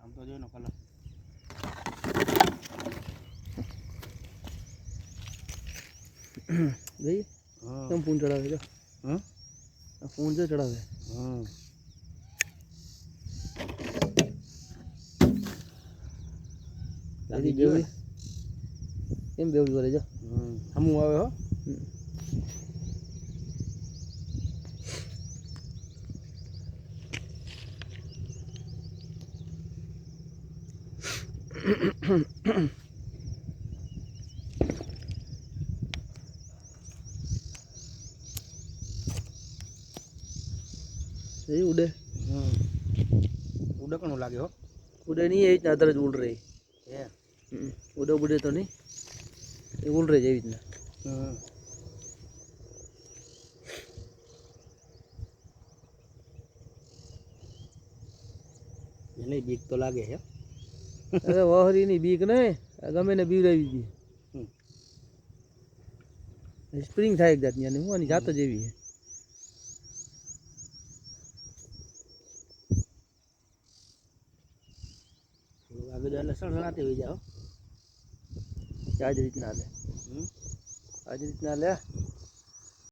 આમ તો જોઈ નો કલર ભાઈ કેમ ફોન ચડાવે છે ફોન જો ચડાવે લાગી ગયું કેમ બેવું કરે જો હમું આવે હો ये उड़े उड़े कौन लागे हो उड़े नहीं है इतना तरह उड़ रही ये उड़े उड़े तो नहीं ये उड़ रही है इतना नहीं बीक तो लागे है अरे वाहरी नहीं बीक नहीं गमे ने बी रही थी स्प्रिंग था एक जात नहीं हुआ नहीं जाता जेवी है आगे जो लसन लगाते हुए जाओ आज इतना ले आज इतना ले